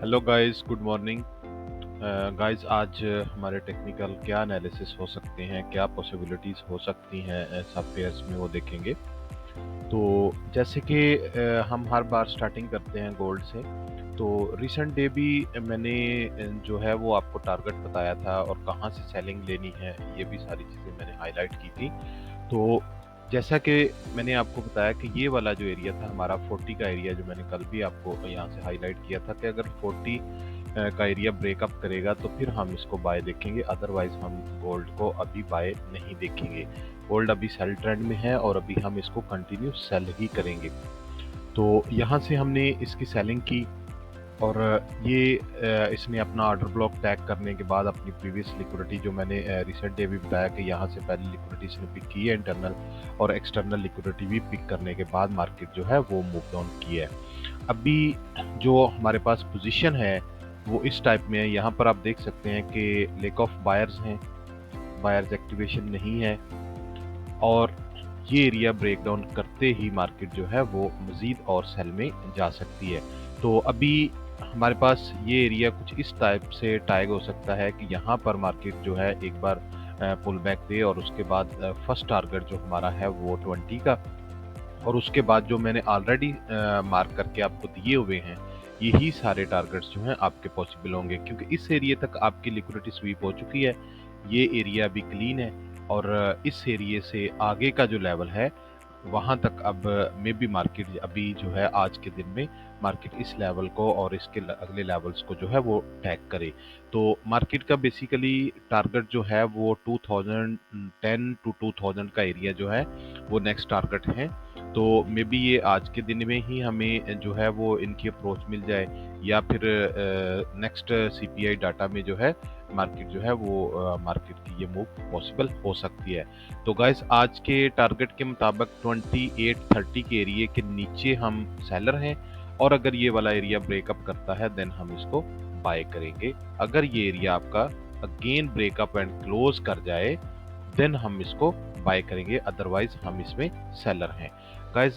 Hello guys, good morning. Guys, आज हमारे technical क्या एनालिसिस हो सकते हैं, क्या पॉसिबिलिटीज़ हो सकती हैं सब पेयर्स में, वो देखेंगे। तो जैसे कि हम हर बार स्टार्टिंग करते हैं गोल्ड से। तो रिसेंट डे भी मैंने जो है वो आपको टारगेट बताया था और कहाँ से सेलिंग लेनी है, ये भी सारी चीज़ें मैंने हाईलाइट की थी। तो जैसा कि मैंने आपको बताया कि ये वाला जो एरिया था हमारा 40 का एरिया, जो मैंने कल भी आपको यहाँ से हाईलाइट किया था कि अगर 40 का एरिया ब्रेकअप करेगा तो फिर हम इसको बाय देखेंगे, अदरवाइज हम गोल्ड को अभी बाय नहीं देखेंगे। गोल्ड अभी सेल ट्रेंड में है और अभी हम इसको कंटिन्यू सेल ही करेंगे। तो यहाँ से हमने इसकी सेलिंग की और ये इसने अपना ऑर्डर ब्लॉक टैग करने के बाद अपनी प्रीवियस लिक्विडिटी, जो मैंने रिसेंट डे भी बताया कि यहाँ से पहले लिक्विडिटी इसने पिक की है इंटरनल, और एक्सटर्नल लिक्विडिटी भी पिक करने के बाद मार्केट जो है वो मूव डाउन की है। अभी जो हमारे पास पोजीशन है वो इस टाइप में है। यहाँ पर आप देख सकते हैं कि लेक ऑफ बायर्स हैं, बायर्स एक्टिवेशन नहीं है, और ये एरिया ब्रेक डाउन करते ही मार्केट जो है वो मज़ीद और सेल में जा सकती है। तो अभी हमारे पास ये एरिया कुछ इस टाइप से टैग हो सकता है कि यहाँ पर मार्केट जो है एक बार पुल बैक दे, और उसके बाद फर्स्ट टारगेट जो हमारा है वो 20 का, और उसके बाद जो मैंने ऑलरेडी मार्क करके आपको दिए हुए हैं, यही सारे टारगेट्स जो हैं आपके पॉसिबल होंगे, क्योंकि इस एरिया तक आपकी लिक्विडिटी स्वीप हो चुकी है। ये एरिया अभी क्लीन है, और इस एरिया से आगे का जो लेवल है वहाँ तक अब मे बी मार्केट अभी जो है आज के दिन में मार्केट इस लेवल को और इसके अगले लेवल्स को जो है वो टैग करे। तो मार्केट का बेसिकली टारगेट जो है वो 2010 टू 2000 का एरिया जो है वो नेक्स्ट टारगेट है। तो मे बी ये आज के दिन में ही हमें जो है वो इनकी अप्रोच मिल जाए, या फिर नेक्स्ट सीपीआई डाटा में जो है मार्केट जो है वो मार्केट की ये मूव पॉसिबल हो सकती है। तो गाइस, आज के टारगेट के मुताबिक 2830 के एरिया के नीचे हम सेलर हैं, और अगर ये वाला एरिया ब्रेकअप करता है देन हम इसको बाय करेंगे। अगर ये एरिया आपका अगेन ब्रेकअप एंड क्लोज कर जाए देन हम इसको बाय करेंगे, अदरवाइज हम इसमें सेलर हैं। गाइस,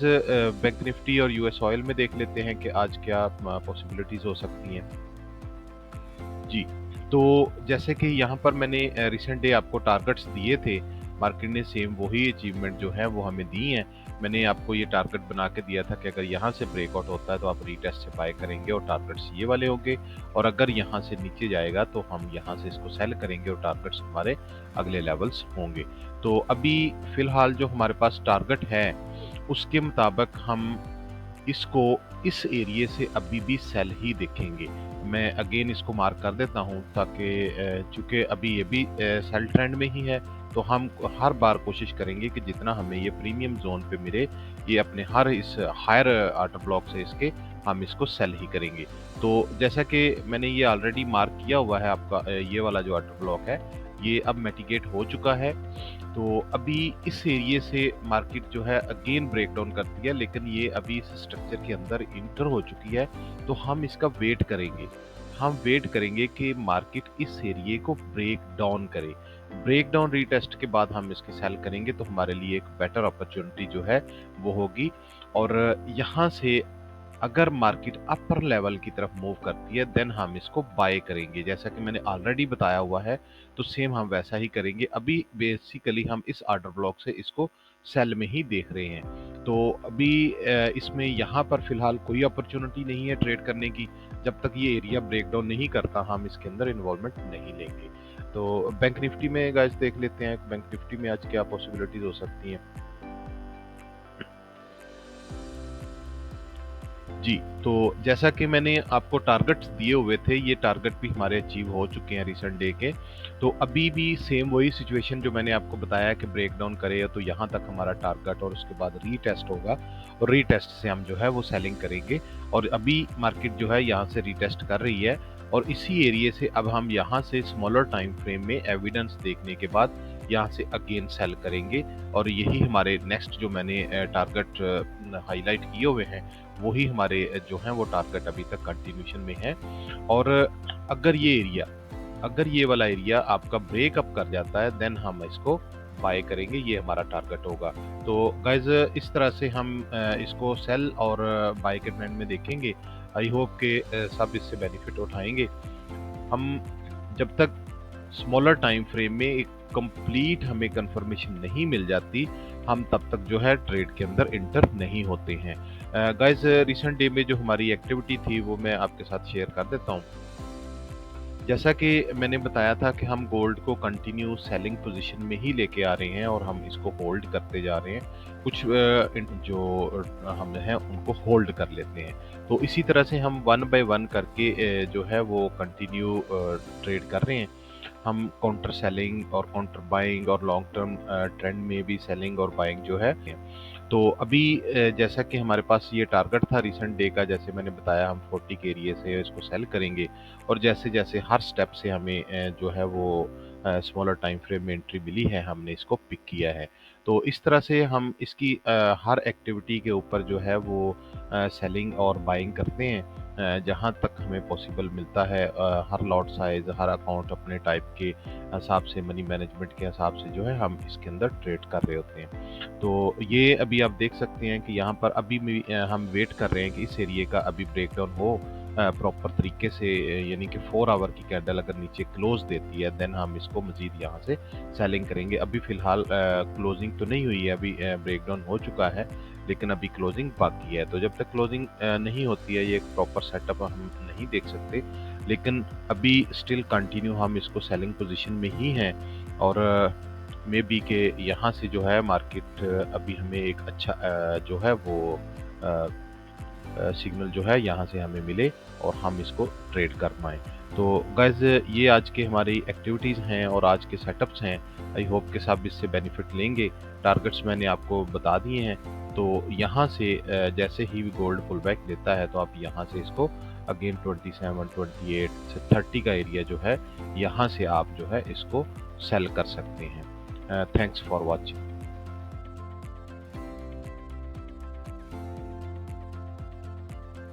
बैंक निफ्टी और यूएस ऑयल में देख लेते हैं कि आज क्या पॉसिबिलिटीज हो सकती हैं। जी, तो जैसे कि यहाँ पर मैंने रिसेंट डे आपको टारगेट्स दिए थे, मार्केट ने सेम वही अचीवमेंट जो है वो हमें दी हैं। मैंने आपको ये टारगेट बना के दिया था कि अगर यहाँ से ब्रेकआउट होता है तो आप रीटेस्ट से बाय करेंगे और टारगेट्स ये वाले होंगे, और अगर यहाँ से नीचे जाएगा तो हम यहाँ से इसको सेल करेंगे और टारगेट्स हमारे अगले लेवल्स होंगे। तो अभी फिलहाल जो हमारे पास टारगेट है उसके मुताबिक हम इसको इस एरिया से अभी भी सेल ही देखेंगे। मैं अगेन इसको मार्क कर देता हूँ ताकि चूंकि अभी ये भी सेल ट्रेंड में ही है, तो हम हर बार कोशिश करेंगे कि जितना हमें ये प्रीमियम जोन पे मिले, ये अपने हर इस हायर ऑर्डर ब्लॉक से इसके हम इसको सेल ही करेंगे। तो जैसा कि मैंने ये ऑलरेडी मार्क किया हुआ है, आपका ये वाला जो ऑर्डर ब्लॉक है ये अब मिटिगेट हो चुका है। तो अभी इस एरिया से मार्केट जो है अगेन ब्रेकडाउन करती है, लेकिन ये अभी इस स्ट्रक्चर के अंदर इंटर हो चुकी है। तो हम इसका वेट करेंगे, हम वेट करेंगे कि मार्केट इस एरिया को ब्रेक डाउन करे। ब्रेक डाउन रीटेस्ट के बाद हम इसकी सेल करेंगे तो हमारे लिए एक बेटर अपॉर्चुनिटी जो है वो होगी। और यहाँ से अगर मार्केट अपर लेवल की तरफ मूव करती है देन हम इसको बाय करेंगे, जैसा कि मैंने ऑलरेडी बताया हुआ है। तो सेम हम वैसा ही करेंगे। अभी बेसिकली हम इस ऑर्डर ब्लॉक से इसको सेल में ही देख रहे हैं। तो अभी इसमें यहाँ पर फिलहाल कोई अपॉर्चुनिटी नहीं है ट्रेड करने की। जब तक ये एरिया ब्रेकडाउन नहीं करता हम इसके अंदर इन्वॉल्वमेंट नहीं लेंगे। तो बैंक निफ्टी में गाइस देख लेते हैं, बैंक निफ्टी में आज क्या पॉसिबिलिटीज हो सकती हैं। जी, तो जैसा कि मैंने आपको टारगेट्स दिए हुए थे, ये टारगेट भी हमारे अचीव हो चुके हैं रिसेंट डे के। तो अभी भी सेम वही सिचुएशन जो मैंने आपको बताया कि ब्रेक डाउन करे तो यहाँ तक हमारा टारगेट, और उसके बाद रीटेस्ट होगा, और रीटेस्ट से हम जो है वो सेलिंग करेंगे। और अभी मार्केट जो है यहाँ से रीटेस्ट कर रही है, और इसी एरिया से अब हम यहाँ से स्मॉलर टाइम फ्रेम में एविडेंस देखने के बाद यहाँ से अगेन सेल करेंगे। और यही हमारे नेक्स्ट जो मैंने टारगेट हाईलाइट किए हुए हैं, वही हमारे जो हैं वो टारगेट अभी तक कंटिन्यूशन में है। और अगर ये एरिया, अगर ये वाला एरिया आपका ब्रेकअप कर जाता है देन हम इसको बाय करेंगे, ये हमारा टारगेट होगा। तो गाइज, इस तरह से हम इसको सेल और बाय के ट्रेंड में देखेंगे। आई होप कि सब इससे बेनिफिट उठाएंगे। हम जब तक स्मॉलर टाइम फ्रेम में एक कंप्लीट हमें कंफर्मेशन नहीं मिल जाती, हम तब तक जो है ट्रेड के अंदर इंटर नहीं होते हैं। गाइस, रिसेंट डे में जो हमारी एक्टिविटी थी वो मैं आपके साथ शेयर कर देता हूँ। जैसा कि मैंने बताया था कि हम गोल्ड को कंटिन्यू सेलिंग पोजीशन में ही लेके आ रहे हैं और हम इसको होल्ड करते जा रहे हैं। कुछ जो हम हैं उनको होल्ड कर लेते हैं। तो इसी तरह से हम वन बाय वन करके जो है वो कंटिन्यू ट्रेड कर रहे हैं। हम काउंटर सेलिंग और काउंटर बाइंग और लॉन्ग टर्म ट्रेंड में भी सेलिंग और बाइंग जो है। तो अभी जैसा कि हमारे पास ये टारगेट था रिसेंट डे का, जैसे मैंने बताया हम 40 के एरिया से इसको सेल करेंगे और जैसे जैसे हर स्टेप से हमें जो है वो स्मॉलर टाइम फ्रेम में एंट्री मिली है, हमने इसको पिक किया है। तो इस तरह से हम इसकी हर एक्टिविटी के ऊपर जो है वो सेलिंग और बाइंग करते हैं। जहाँ तक हमें पॉसिबल मिलता है, हर लॉट साइज, हर अकाउंट अपने टाइप के हिसाब से, मनी मैनेजमेंट के हिसाब से जो है हम इसके अंदर ट्रेड कर रहे होते हैं। तो ये अभी आप देख सकते हैं कि यहाँ पर अभी भी हम वेट कर रहे हैं कि इस एरिया का अभी ब्रेकडाउन हो प्रॉपर तरीके से, यानी कि 4 आवर की कैंडल अगर नीचे क्लोज देती है देन हम इसको मजीद यहाँ से सेलिंग करेंगे। अभी फिलहाल क्लोजिंग तो नहीं हुई है, अभी ब्रेकडाउन हो चुका है लेकिन अभी क्लोजिंग बाकी है। तो जब तक क्लोजिंग नहीं होती है ये एक प्रॉपर सेटअप हम नहीं देख सकते, लेकिन अभी स्टिल कंटिन्यू हम इसको सेलिंग पोजीशन में ही हैं और मे बी के यहाँ से जो है मार्केट अभी हमें एक अच्छा जो है वो सिग्नल जो है यहाँ से हमें मिले और हम इसको ट्रेड कर पाएँ। तो गाइज़, ये आज के हमारी एक्टिविटीज़ हैं और आज के सेटअप्स हैं। आई होप कि सब इससे बेनिफिट लेंगे। टारगेट्स मैंने आपको बता दिए हैं। तो यहाँ से जैसे ही गोल्ड पुल बैक देता है तो आप यहाँ से इसको अगेन 27, 28 से 30 का एरिया जो है यहाँ से आप जो है इसको सेल कर सकते हैं। Thanks for watching.